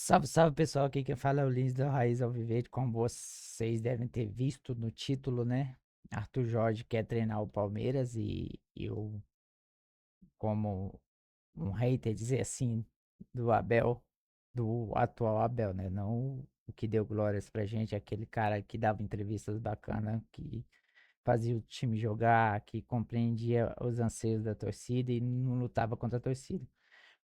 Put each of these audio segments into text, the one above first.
Salve, salve pessoal, aqui quem fala é o Lins da Raiz Alviverde, como vocês devem ter visto no título, né? Arthur Jorge quer treinar o Palmeiras e eu, como um hater, dizer assim, do Abel, do atual Abel, né? Não o que deu glórias pra gente, aquele cara que dava entrevistas bacanas, que fazia o time jogar, que compreendia os anseios da torcida e não lutava contra a torcida.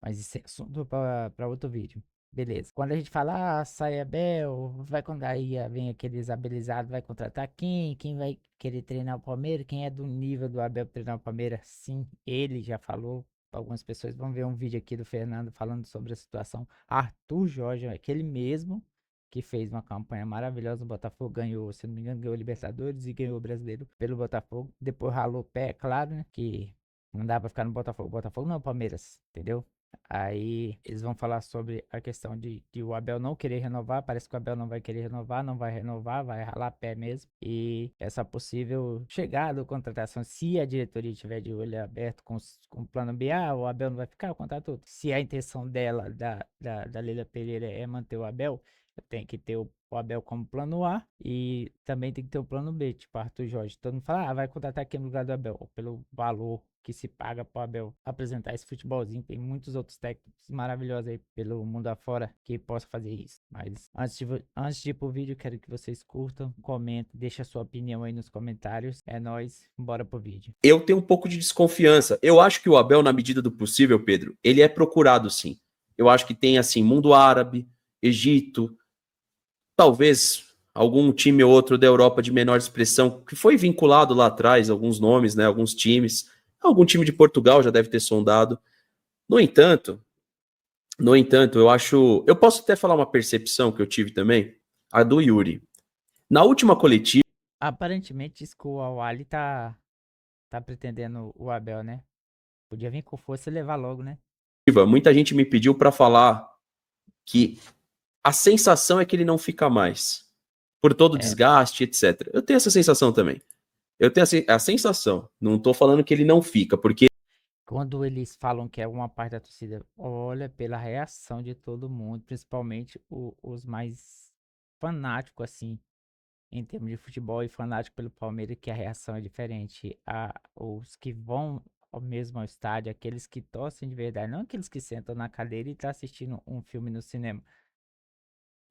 Mas isso é assunto para outro vídeo. Beleza. Quando a gente fala, sai Abel, vai quando aí vem aqueles abelizados, vai contratar quem? Quem vai querer treinar o Palmeiras? Quem é do nível do Abel pra treinar o Palmeiras? Sim, ele já falou. Algumas pessoas vão ver um vídeo aqui do Fernando falando sobre a situação. Arthur Jorge, aquele mesmo que fez uma campanha maravilhosa no Botafogo, ganhou, se não me engano, ganhou o Libertadores e ganhou o Brasileiro pelo Botafogo. Depois ralou o pé, é claro, né? Que não dá pra ficar no Botafogo. Botafogo não, Palmeiras, entendeu? Aí eles vão falar sobre a questão de o Abel não querer renovar. Parece que o Abel não vai querer renovar, não vai renovar, vai ralar pé mesmo. E essa possível chegada ou contratação, se a diretoria tiver de olho aberto com o plano B, o Abel não vai ficar, o contrato todo. Se a intenção dela, da Leila Pereira, é manter o Abel, tem que ter o Abel como plano A e também tem que ter o plano B, tipo Arthur Jorge. Todo mundo fala, vai contratar aqui no lugar do Abel, pelo valor que se paga pro Abel apresentar esse futebolzinho. Tem muitos outros técnicos maravilhosos aí pelo mundo afora que possam fazer isso. Mas antes de ir pro vídeo, quero que vocês curtam, comentem, deixem a sua opinião aí nos comentários. É nóis, bora pro vídeo. Eu tenho um pouco de desconfiança. Eu acho que o Abel, na medida do possível, Pedro, ele é procurado sim. Eu acho que tem, assim, mundo árabe, Egito, talvez algum time ou outro da Europa de menor expressão, que foi vinculado lá atrás, alguns nomes, né, alguns times. Algum time de Portugal já deve ter sondado. No entanto, eu acho... Eu posso até falar uma percepção que eu tive também, a do Yuri. Na última coletiva, Aparentemente, isso que o Al-Ahly tá pretendendo o Abel, né? Podia vir com força e levar logo, né? muita gente me pediu para falar que a sensação é que ele não fica mais. Por todo o É, desgaste, etc. Eu tenho essa sensação também. Eu tenho a sensação. Não tô falando que ele não fica, porque quando eles falam que é uma parte da torcida, olha pela reação de todo mundo, principalmente os mais fanáticos, assim, em termos de futebol e fanático pelo Palmeiras, que a reação é diferente. Os que vão mesmo ao estádio, aqueles que torcem de verdade, não aqueles que sentam na cadeira e estão assistindo um filme no cinema.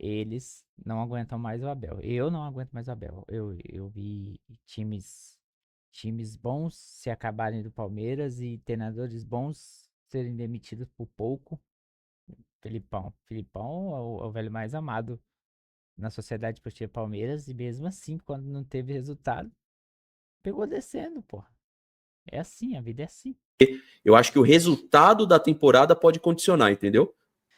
Eles não aguentam mais o Abel. Eu não aguento mais o Abel. Eu vi times bons se acabarem do Palmeiras e treinadores bons serem demitidos por pouco. Filipão é o velho mais amado na Sociedade Esportiva Palmeiras e mesmo assim, quando não teve resultado, pegou descendo, pô. É assim, a vida é assim. eu acho que o resultado da temporada pode condicionar, entendeu?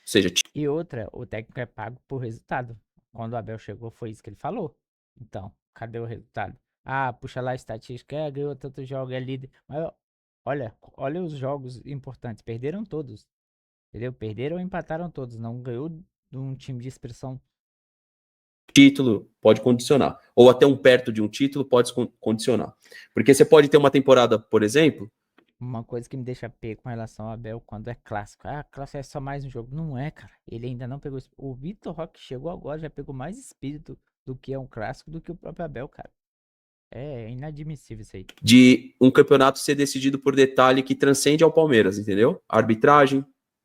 Ou seja, E outra, o técnico é pago por resultado. Quando o Abel chegou, foi isso que ele falou. Então, cadê o resultado? Ah, puxa lá a estatística, ganhou tantos jogos, é líder. Mas olha os jogos importantes. Perderam todos, entendeu? Perderam ou empataram todos. Não ganhou de um time de expressão. título pode condicionar. Ou até um perto de um título pode condicionar. Porque você pode ter uma temporada, por exemplo, Uma coisa que me deixa pé com relação ao Abel quando é clássico. Ah, clássico é só mais um jogo. Não é, cara. Ele ainda não pegou. O Vitor Roque chegou agora, já pegou mais espírito do que é um clássico do que o próprio Abel, cara. É inadmissível isso aí. de um campeonato ser decidido por detalhe que transcende ao Palmeiras, entendeu? A arbitragem.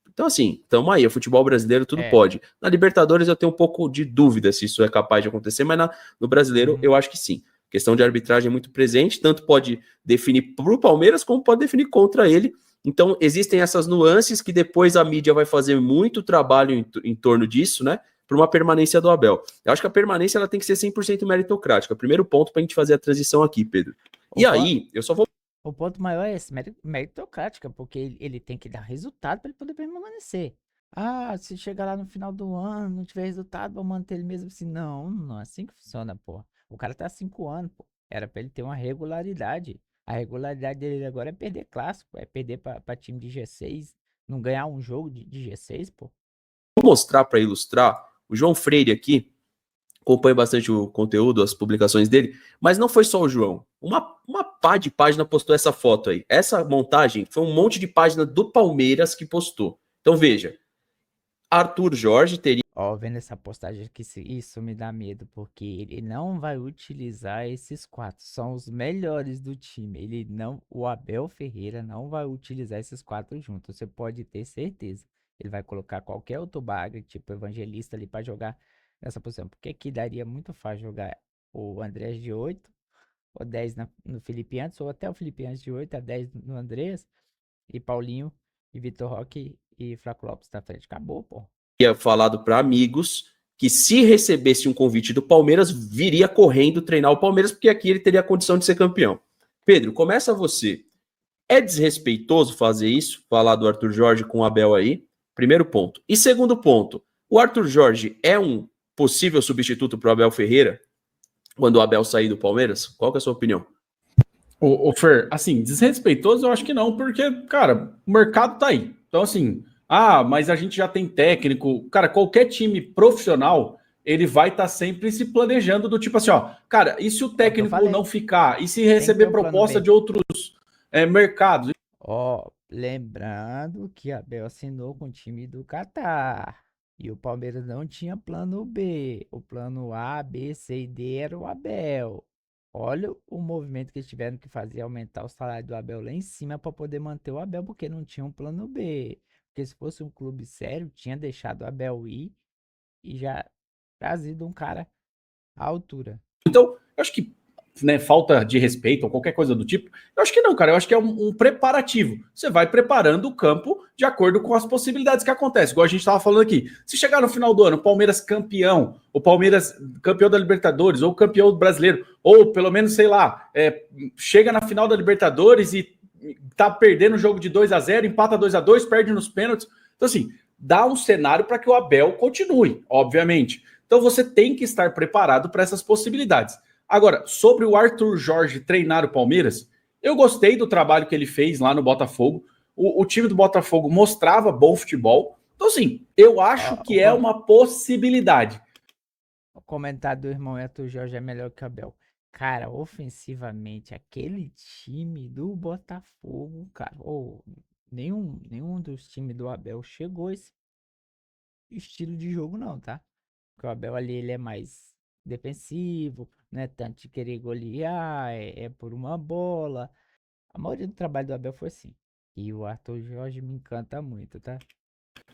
Então, assim, tamo aí. O futebol brasileiro tudo É. pode. Na Libertadores eu tenho um pouco de dúvida se isso é capaz de acontecer, mas no brasileiro Uhum. eu acho que sim. A questão de arbitragem é muito presente, tanto pode definir para o Palmeiras como pode definir contra ele. Então, existem essas nuances que depois a mídia vai fazer muito trabalho em torno disso, né? Para uma permanência do Abel. Eu acho que a permanência ela tem que ser 100% meritocrática. Primeiro ponto para a gente fazer a transição aqui, Pedro. O, E po- aí, eu só vou o ponto maior é esse, meritocrática, porque ele tem que dar resultado para ele poder permanecer. Ah, se chegar lá no final do ano, não tiver resultado, vou manter ele mesmo assim. Não, não é assim que funciona, pô. O cara tá há 5 anos, pô. Era pra ele ter uma regularidade. A regularidade dele agora é perder clássico, é perder pra time de G6, não ganhar um jogo de G6, pô. mostrar para ilustrar. O João Freire aqui acompanha bastante o conteúdo, as publicações dele, mas não foi só o João. Uma pá de página postou essa foto aí. Essa montagem foi um monte de página do Palmeiras que postou. Então veja, Arthur Jorge teria Ó, vendo essa postagem aqui, isso me dá medo, porque ele não vai utilizar esses quatro. São os melhores do time. Ele não, o Abel Ferreira não vai utilizar esses quatro juntos. Você pode ter certeza. Ele vai colocar qualquer outro bagre, tipo Evangelista ali pra jogar nessa posição. Porque aqui daria muito fácil jogar o Andrés de 8 ou 10 no Felipe Antes, ou até o Felipe Antes de 8 a 10 no Andrés, e Paulinho e Vitor Roque e Flaco Lopes na frente. Acabou, pô. Tinha falado para amigos que se recebesse um convite do Palmeiras, viria correndo treinar o Palmeiras, porque aqui ele teria a condição de ser campeão. Pedro, começa você. É desrespeitoso fazer isso? Falar do Arthur Jorge com o Abel aí? Primeiro ponto. E segundo ponto, o Arthur Jorge é um possível substituto para o Abel Ferreira quando o Abel sair do Palmeiras? Qual que é a sua opinião? O Fer, assim, desrespeitoso eu acho que não, porque, cara, o mercado tá aí. Então, assim, mas a gente já tem técnico. Cara, qualquer time profissional, ele vai estar sempre se planejando do tipo assim, ó, cara, e se o técnico não ficar? E se receber proposta de outros mercados? Ó, lembrando que Abel assinou com o time do Catar. E o Palmeiras não tinha plano B. O plano A, B, C e D era o Abel. Olha o movimento que eles tiveram que fazer, aumentar o salário do Abel lá em cima para poder manter o Abel, porque não tinha um plano B. Porque se fosse um clube sério, tinha deixado o Abel ir e já trazido um cara à altura. Então, eu acho que falta de respeito ou qualquer coisa do tipo, eu acho que não, cara. Eu acho que é um preparativo. Você vai preparando o campo de acordo com as possibilidades que acontecem. Igual a gente estava falando aqui. Se chegar no final do ano, o Palmeiras campeão, o Palmeiras campeão da Libertadores, ou campeão brasileiro, ou pelo menos, sei lá, chega na final da Libertadores e tá perdendo o jogo de 2-0, empata 2-2, perde nos pênaltis. Então, assim, dá um cenário para que o Abel continue, obviamente. Então, você tem que estar preparado para essas possibilidades. Agora, sobre o Arthur Jorge treinar o Palmeiras, eu gostei do trabalho que ele fez lá no Botafogo. O time do Botafogo mostrava bom futebol. Então, assim, eu acho que é uma possibilidade. O comentário do irmão Arthur Jorge é melhor que o Abel. Cara, ofensivamente, aquele time do Botafogo, cara, nenhum dos times do Abel chegou a esse estilo de jogo, não, tá? Porque o Abel ali, ele é mais defensivo, não é tanto de querer golear, é por uma bola. A maioria do trabalho do Abel foi assim. E o Arthur Jorge me encanta muito, tá?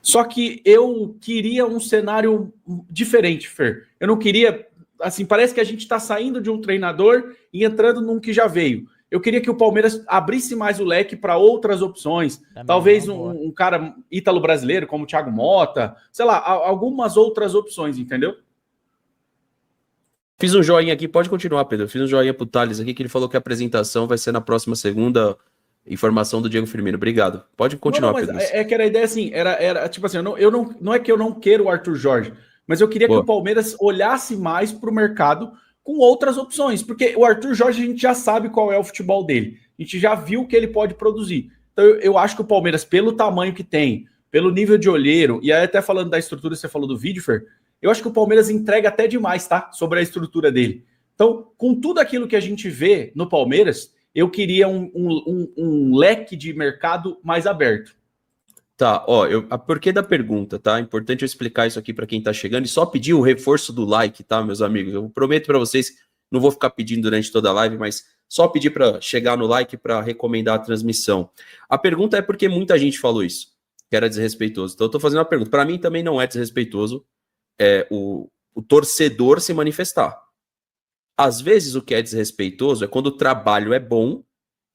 Só que eu queria um cenário diferente, Fer. Eu não queria. Assim, parece que a gente está saindo de um treinador e entrando num que já veio. Eu queria que o Palmeiras abrisse mais o leque para outras opções. Também talvez um cara ítalo-brasileiro, como o Thiago Mota, sei lá, algumas outras opções, entendeu? Fiz um joinha aqui, pode continuar, Pedro. Fiz um joinha pro Thales aqui, que ele falou que a apresentação vai ser na próxima segunda. Informação do Diego Firmino. Obrigado. Pode continuar, Pedro. É que era a ideia assim, era tipo assim, não é que eu não quero o Arthur Jorge, mas eu queria que o Palmeiras olhasse mais para o mercado com outras opções, porque o Arthur Jorge a gente já sabe qual é o futebol dele, a gente já viu o que ele pode produzir. Então eu acho que o Palmeiras, pelo tamanho que tem, pelo nível de olheiro, e aí até falando da estrutura, você falou do vídeo, Fer, eu acho que o Palmeiras entrega até demais, tá? Sobre a estrutura dele. Então, com tudo aquilo que a gente vê no Palmeiras, eu queria um leque de mercado mais aberto. Tá, a porquê da pergunta, tá? É importante eu explicar isso aqui para quem tá chegando e só pedir o reforço do like, tá, meus amigos? Eu prometo para vocês, não vou ficar pedindo durante toda a live, mas só pedir para chegar no like para recomendar a transmissão. A pergunta é porque muita gente falou isso, que era desrespeitoso. Então eu tô fazendo uma pergunta. Para mim também não é desrespeitoso o torcedor se manifestar. Às vezes o que é desrespeitoso é quando o trabalho é bom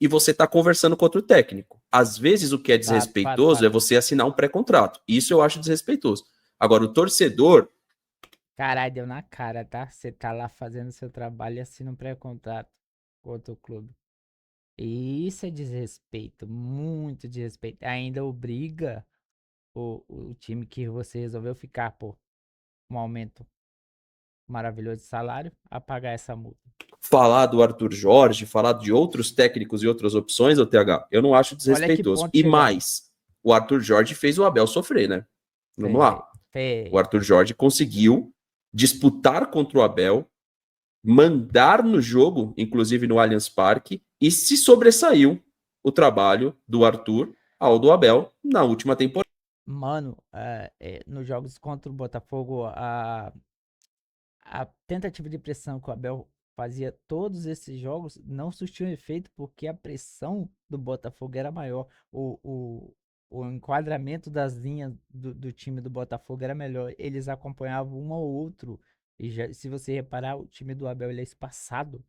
e você está conversando com outro técnico. Às vezes o que é desrespeitoso é você assinar um pré-contrato. Isso eu acho desrespeitoso. Agora, o torcedor... Caralho, deu na cara, tá? Você tá lá fazendo seu trabalho e assina um pré-contrato com outro clube. Isso é desrespeito, muito desrespeito. Ainda obriga o time que você resolveu ficar, pô, um aumento maravilhoso de salário, a pagar essa multa. Falar do Arthur Jorge, falar de outros técnicos e outras opções, TH, eu não acho desrespeitoso. E mais, o Arthur Jorge fez o Abel sofrer, né? Vamos lá. O Arthur Jorge conseguiu disputar contra o Abel, mandar no jogo, inclusive no Allianz Parque, e se sobressaiu o trabalho do Arthur ao do Abel na última temporada. Mano, nos jogos contra o Botafogo, a tentativa de pressão que o Abel fazia todos esses jogos não surtiu efeito porque a pressão do Botafogo era maior. O enquadramento das linhas do time do Botafogo era melhor. Eles acompanhavam um ao outro. E se você reparar, o time do Abel ele é espaçado.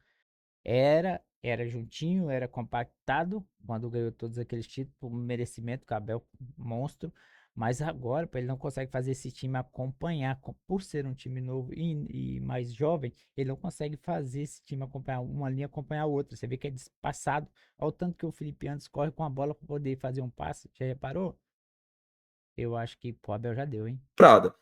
Era juntinho, era compactado quando ganhou todos aqueles títulos, por merecimento, que o Abel monstro. Mas agora, pô, ele não consegue fazer esse time acompanhar, por ser um time novo e mais jovem, ele não consegue fazer esse time acompanhar uma linha acompanhar a outra. Você vê que é despassado. Olha o tanto que o Felipe Anderson corre com a bola para poder fazer um passe. Já reparou? Eu acho que o Abel já deu, hein? Prada.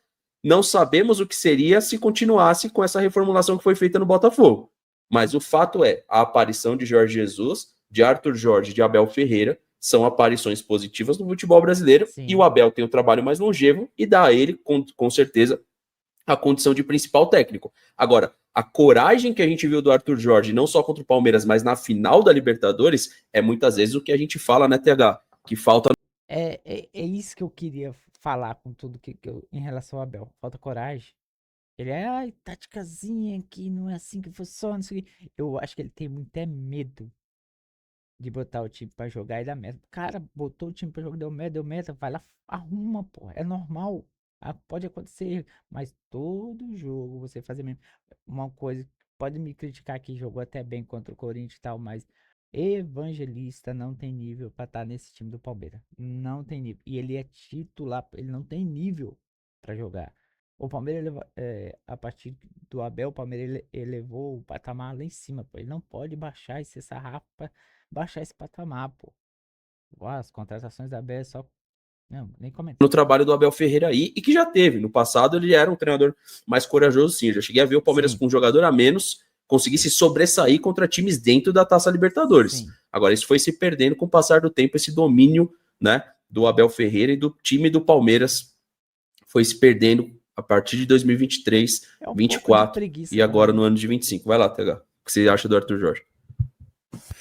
Não sabemos o que seria se continuasse com essa reformulação que foi feita no Botafogo. Mas o fato é, a aparição de Jorge Jesus, de Arthur Jorge e de Abel Ferreira são aparições positivas no futebol brasileiro. Sim. E o Abel tem o trabalho mais longevo e dá a ele, com certeza, a condição de principal técnico. Agora, a coragem que a gente viu do Arthur Jorge, não só contra o Palmeiras, mas na final da Libertadores, é muitas vezes o que a gente fala, né, TH? Que falta... É isso que eu queria falar com tudo em relação ao Abel. Falta coragem. Ele ai, táticazinha que não é assim que funciona. Eu acho que ele tem muito medo de botar o time pra jogar e dar merda. Cara, botou o time pra jogar, deu merda, vai lá, arruma, pô. É normal. Pode acontecer, mas todo jogo você fazer mesmo. Uma coisa, pode me criticar que jogou até bem contra o Corinthians e tal, mas Evangelista não tem nível pra estar nesse time do Palmeiras. Não tem nível. E ele é titular, ele não tem nível pra jogar. O Palmeiras, a partir do Abel, o Palmeiras elevou o patamar lá em cima, pô. Ele não pode baixar esse sarrafo pra baixar esse patamar, pô. As contratações da Abel é só... Não, nem comenta. No trabalho do Abel Ferreira aí, e que já teve. No passado ele era um treinador mais corajoso, sim. Eu já cheguei a ver o Palmeiras com um jogador a menos conseguir se sobressair contra times dentro da Taça Libertadores. Sim. Agora, isso foi se perdendo com o passar do tempo, esse domínio, né, do Abel Ferreira e do time do Palmeiras foi se perdendo a partir de 2023, 24 e agora no ano de 25. Vai lá, TH. O que você acha do Arthur Jorge?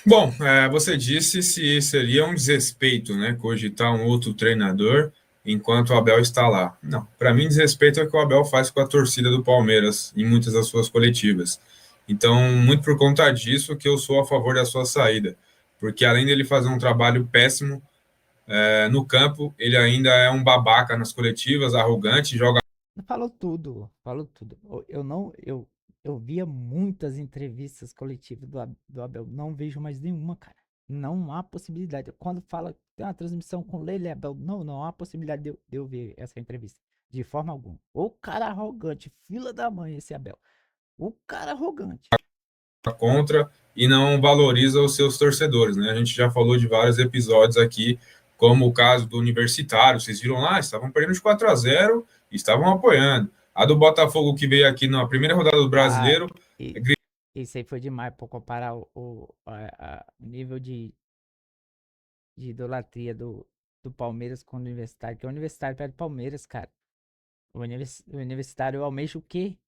Bom, você disse se seria um desrespeito, né, cogitar um outro treinador enquanto o Abel está lá. Não, para mim desrespeito é o que o Abel faz com a torcida do Palmeiras em muitas das suas coletivas. Então, muito por conta disso que eu sou a favor da sua saída, porque além dele fazer um trabalho péssimo no campo, ele ainda é um babaca nas coletivas, arrogante, joga... Falou tudo. Eu via muitas entrevistas coletivas do Abel, não vejo mais nenhuma, cara. Não há possibilidade. Quando fala tem uma transmissão com Leila e Abel, não há possibilidade de eu ver essa entrevista, de forma alguma. O cara arrogante, fila da mãe esse Abel. O cara arrogante. Contra e não valoriza os seus torcedores, né? A gente já falou de vários episódios aqui, como o caso do Universitário. Vocês viram lá? Estavam perdendo de 4-0 e estavam apoiando. A do Botafogo que veio aqui na primeira rodada do Brasileiro. Isso aí foi demais para comparar o nível de idolatria do Palmeiras com o Universitário, que é o Universitário perto do Palmeiras, cara. O Universitário almeja o quê?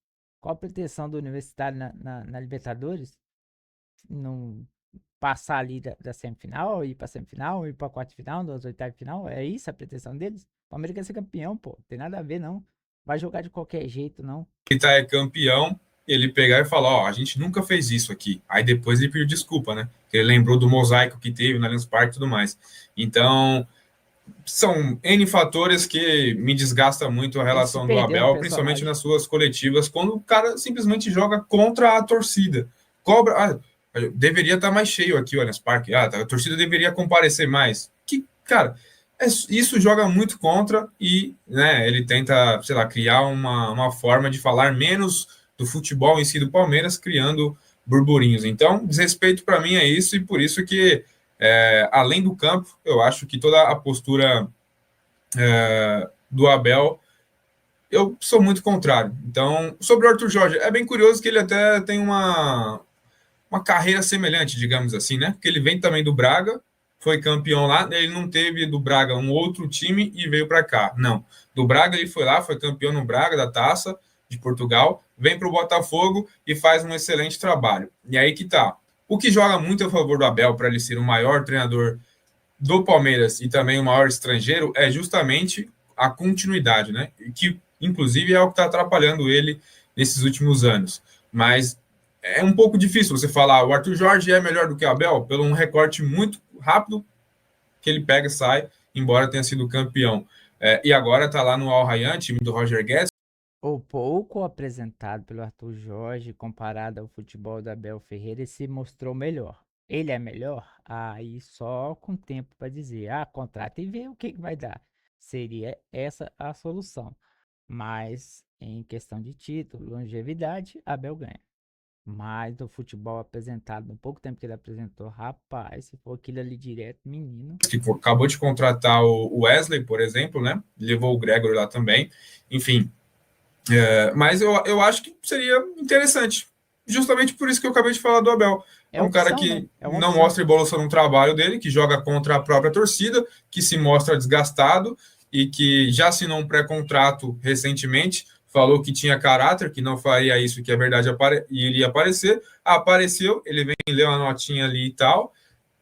Qual a pretensão do Universitário na Libertadores? Não passar ali da semifinal, ir pra semifinal, ir pra quarta final, das oitavas de final? É isso a pretensão deles? O Palmeiras quer ser campeão, pô. Tem nada a ver, não. Vai jogar de qualquer jeito, não. Ele tá campeão, ele pegar e falar, a gente nunca fez isso aqui. Aí depois ele pediu desculpa, né? Ele lembrou do mosaico que teve no Allianz Parque e tudo mais. Então... são N fatores que me desgastam muito a relação do Abel, principalmente nas suas coletivas, quando o cara simplesmente joga contra a torcida. Cobra, deveria estar mais cheio aqui o Allianz Parque, a torcida deveria comparecer mais. Cara, isso joga muito contra e, né, ele tenta, sei lá, criar uma forma de falar menos do futebol em si do Palmeiras, criando burburinhos. Então, desrespeito para mim é isso, e por isso que além do campo, eu acho que toda a postura do Abel, eu sou muito contrário. Então, sobre o Arthur Jorge, é bem curioso que ele até tem uma carreira semelhante, digamos assim, né? Porque ele vem também do Braga, foi campeão lá, ele não teve do Braga um outro time e veio para cá. Não, do Braga ele foi lá, foi campeão no Braga da Taça de Portugal, vem para o Botafogo e faz um excelente trabalho. E aí que tá. O que joga muito a favor do Abel para ele ser o maior treinador do Palmeiras e também o maior estrangeiro é justamente a continuidade, né? Que, inclusive, é o que está atrapalhando ele nesses últimos anos. Mas é um pouco difícil você falar o Arthur Jorge é melhor do que o Abel, pelo um recorte muito rápido que ele pega e sai, embora tenha sido campeão. E agora está lá no Al Rayyan, time do Roger Guedes. O pouco apresentado pelo Arthur Jorge comparado ao futebol da Abel Ferreira, ele se mostrou melhor. Ele é melhor? Aí só com tempo para dizer, contrata e vê o que vai dar. Seria essa a solução. Mas em questão de título, longevidade, Abel ganha. Mas do futebol apresentado, no pouco tempo que ele apresentou, rapaz, se for aquilo ali direto, menino. Que acabou de contratar o Wesley, por exemplo, né? Levou o Gregory lá também. Enfim. Mas eu acho que seria interessante. Justamente por isso que eu acabei de falar do Abel. É um cara que não mostra evolução no trabalho dele, que joga contra a própria torcida, que se mostra desgastado e que já assinou um pré-contrato recentemente, falou que tinha caráter, que não faria isso, que a verdade iria aparecer. Apareceu, ele vem ler uma notinha ali e tal.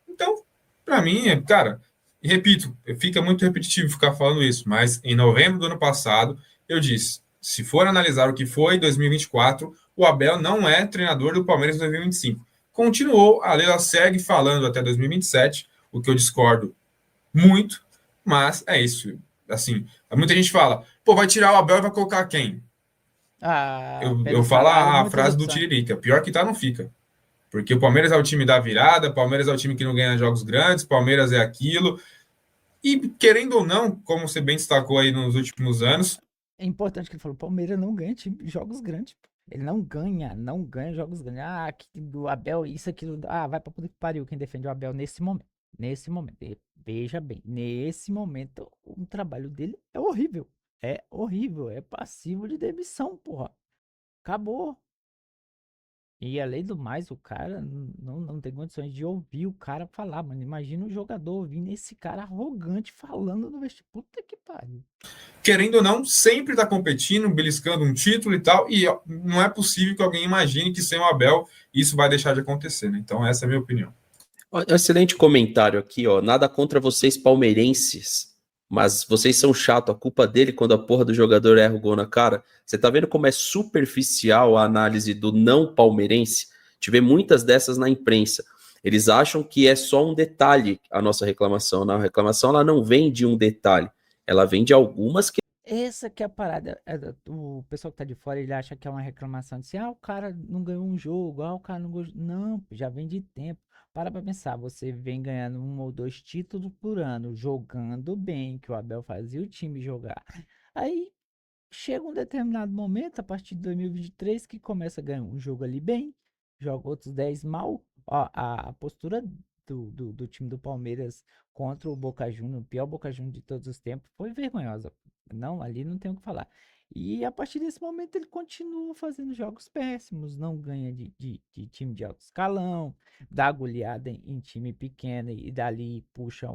Então, para mim, cara, repito, fica muito repetitivo ficar falando isso, mas em novembro do ano passado, eu disse, se for analisar o que foi 2024, o Abel não é treinador do Palmeiras em 2025. Continuou, a Leila segue falando até 2027, o que eu discordo muito, mas é isso. Assim, muita gente fala, vai tirar o Abel e vai colocar quem? Eu falo a frase do Tiririca, pior que tá, não fica. Porque o Palmeiras é o time da virada, o Palmeiras é o time que não ganha jogos grandes, o Palmeiras é aquilo. E, querendo ou não, como você bem destacou aí nos últimos anos... É importante que ele falou, o Palmeiras não ganha jogos grandes. Ele não ganha jogos grandes. Do Abel, isso, aquilo. Vai pra puta que pariu quem defende o Abel nesse momento. Nesse momento. Veja bem, nesse momento, o trabalho dele é horrível. É horrível. É passivo de demissão, porra. Acabou. E além do mais, o cara não tem condições de ouvir o cara falar, mano. Imagina o jogador ouvindo esse cara arrogante falando no vestiário. Puta que pariu. Querendo ou não, sempre tá competindo, beliscando um título e tal, e não é possível que alguém imagine que sem o Abel isso vai deixar de acontecer, né? Então essa é a minha opinião. Excelente comentário aqui, ó. Nada contra vocês palmeirenses, mas vocês são chato, a culpa dele quando a porra do jogador erra o gol na cara. Você tá vendo como é superficial a análise do não palmeirense? Tive muitas dessas na imprensa. Eles acham que é só um detalhe a nossa reclamação. A reclamação ela não vem de um detalhe, ela vem de algumas que... Essa que é a parada. O pessoal que tá de fora, ele acha que é uma reclamação de assim, o cara não ganhou um jogo, o cara não ganhou... Não, já vem de tempo. Para pra pensar, você vem ganhando 1 ou 2 títulos por ano, jogando bem, que o Abel fazia o time jogar. Aí chega um determinado momento, a partir de 2023, que começa a ganhar um jogo ali bem, joga outros 10 mal. Ó, a postura do time do Palmeiras contra o Boca Juniors, o pior Boca Juniors de todos os tempos, foi vergonhosa. Não, ali não tem o que falar. E a partir desse momento ele continua fazendo jogos péssimos, não ganha de time de alto escalão, dá goleada em time pequeno e dali puxa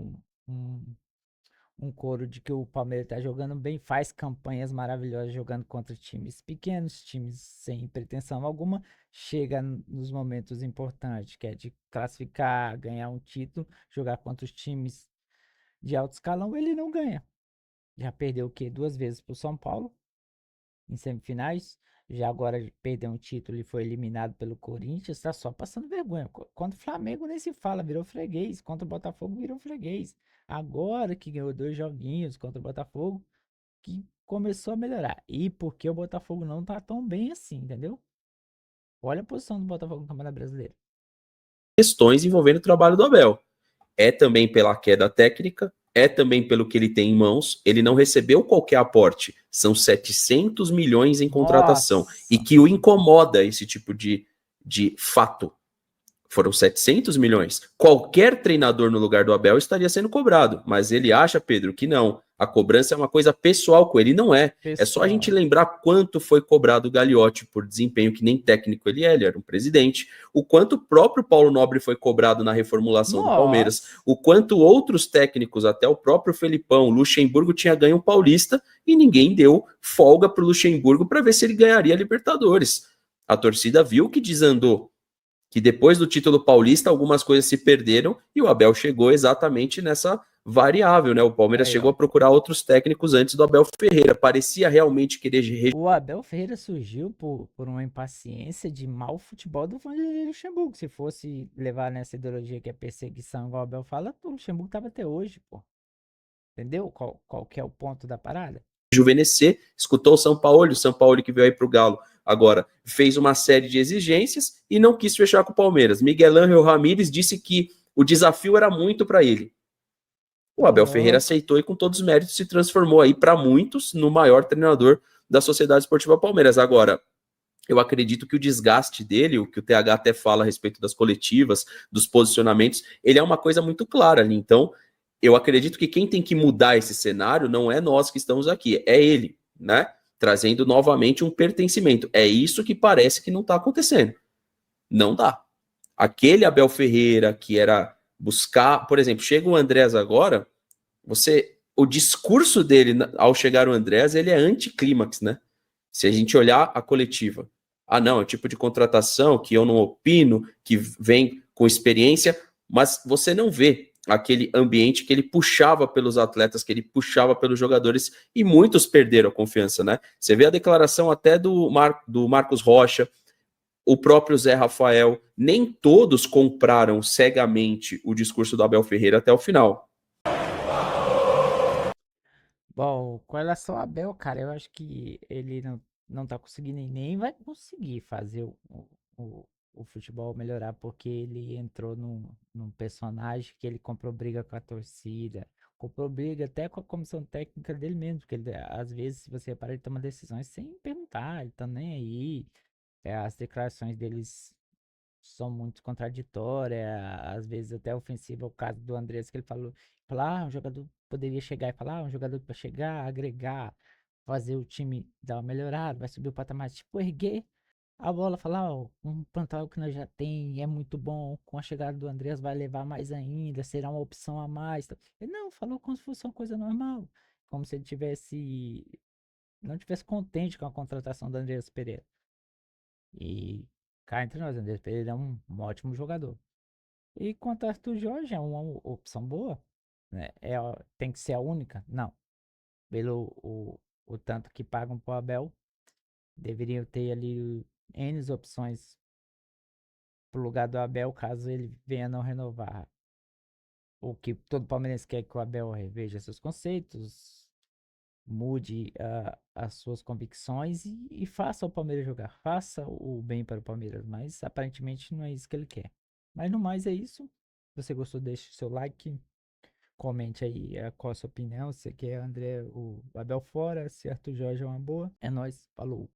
um coro de que o Palmeiras tá jogando bem, faz campanhas maravilhosas jogando contra times pequenos, times sem pretensão alguma, chega nos momentos importantes, que é de classificar, ganhar um título, jogar contra os times de alto escalão, ele não ganha. Já perdeu o quê? 2 vezes pro São Paulo, em semifinais, já agora perdeu um título e foi eliminado pelo Corinthians, tá só passando vergonha. Contra o Flamengo nem se fala, virou freguês, contra o Botafogo virou freguês. Agora que ganhou 2 joguinhos contra o Botafogo, que começou a melhorar. E porque o Botafogo não tá tão bem assim, entendeu? Olha a posição do Botafogo no Campeonato Brasileiro. Questões envolvendo o trabalho do Abel. É também pela queda técnica, é também pelo que ele tem em mãos. Ele não recebeu qualquer aporte. São 700 milhões em contratação. Nossa. E que o incomoda esse tipo de fato. Foram 700 milhões. Qualquer treinador no lugar do Abel estaria sendo cobrado. Mas ele acha, Pedro, que não. A cobrança é uma coisa pessoal com ele. Não é. Pessoal. É só a gente lembrar quanto foi cobrado o Gagliotti por desempenho, que nem técnico ele era um presidente. O quanto o próprio Paulo Nobre foi cobrado na reformulação do Palmeiras. O quanto outros técnicos, até o próprio Felipão, Luxemburgo tinha ganho um Paulista e ninguém deu folga para o Luxemburgo para ver se ele ganharia a Libertadores. A torcida viu que desandou. Que depois do título paulista algumas coisas se perderam e o Abel chegou exatamente nessa variável, né? O Palmeiras Aí, chegou ó. a procurar outros técnicos antes do Abel Ferreira. Parecia realmente querer. O Abel Ferreira surgiu por uma impaciência de mau futebol do Vanderlei Luxemburgo. Se fosse levar nessa ideologia que é perseguição, igual o Abel fala, o Luxemburgo tava até hoje, pô. Entendeu qual que é o ponto da parada? Rejuvenescer, escutou o São Paulo que veio aí pro Galo agora, fez uma série de exigências e não quis fechar com o Palmeiras. Miguel Ángel Ramírez disse que o desafio era muito para ele. O Abel Ferreira Louco. aceitou e com todos os méritos se transformou aí para muitos no maior treinador da Sociedade Esportiva Palmeiras. Agora, eu acredito que o desgaste dele, o que o TH até fala a respeito das coletivas, dos posicionamentos, ele é uma coisa muito clara ali. Então, eu acredito que quem tem que mudar esse cenário não é nós que estamos aqui, é ele, né? Trazendo novamente um pertencimento. É isso que parece que não está acontecendo. Não dá. Aquele Abel Ferreira que era buscar, por exemplo, chega o Andrés agora, o discurso dele ao chegar o Andrés, ele é anticlímax, né? Se a gente olhar a coletiva, não, é o tipo de contratação que eu não opino, que vem com experiência, mas você não vê aquele ambiente que ele puxava pelos atletas, que ele puxava pelos jogadores, e muitos perderam a confiança, né? Você vê a declaração até do Marcos Rocha, o próprio Zé Rafael, nem todos compraram cegamente o discurso do Abel Ferreira até o final. Bom, com relação ao Abel, cara, eu acho que ele não tá conseguindo e nem vai conseguir fazer o futebol melhorar, porque ele entrou num personagem que ele comprou briga com a torcida, comprou briga até com a comissão técnica dele mesmo, porque ele, às vezes, se você reparar, ele toma decisões sem perguntar, ele tá nem aí. As declarações deles são muito contraditórias, às vezes até ofensiva. O caso do Andrés, que ele falou, um jogador poderia chegar e falar, um jogador para chegar, agregar, fazer o time dar uma melhorada, vai subir o patamar, tipo, erguer a bola, falar, um plantel que nós já tem é muito bom, com a chegada do Andrés vai levar mais ainda, será uma opção a mais. Ele não, falou como se fosse uma coisa normal, como se ele não tivesse contente com a contratação do Andrés Pereira. E cá entre nós, Andrés Pereira é um ótimo jogador. E quanto a Arthur Jorge, é uma opção boa, né? Tem que ser a única? Não. Pelo o tanto que pagam pro Abel, deveriam ter ali N opções pro lugar do Abel, caso ele venha não renovar. O que todo palmeirense quer que o Abel reveja seus conceitos, mude as suas convicções e faça o Palmeiras jogar. Faça o bem para o Palmeiras, mas aparentemente não é isso que ele quer. Mas no mais é isso. Se você gostou, deixe o seu like. Comente aí qual a sua opinião. Se quer André, o Abel fora, se Arthur Jorge é uma boa. É nóis, falou.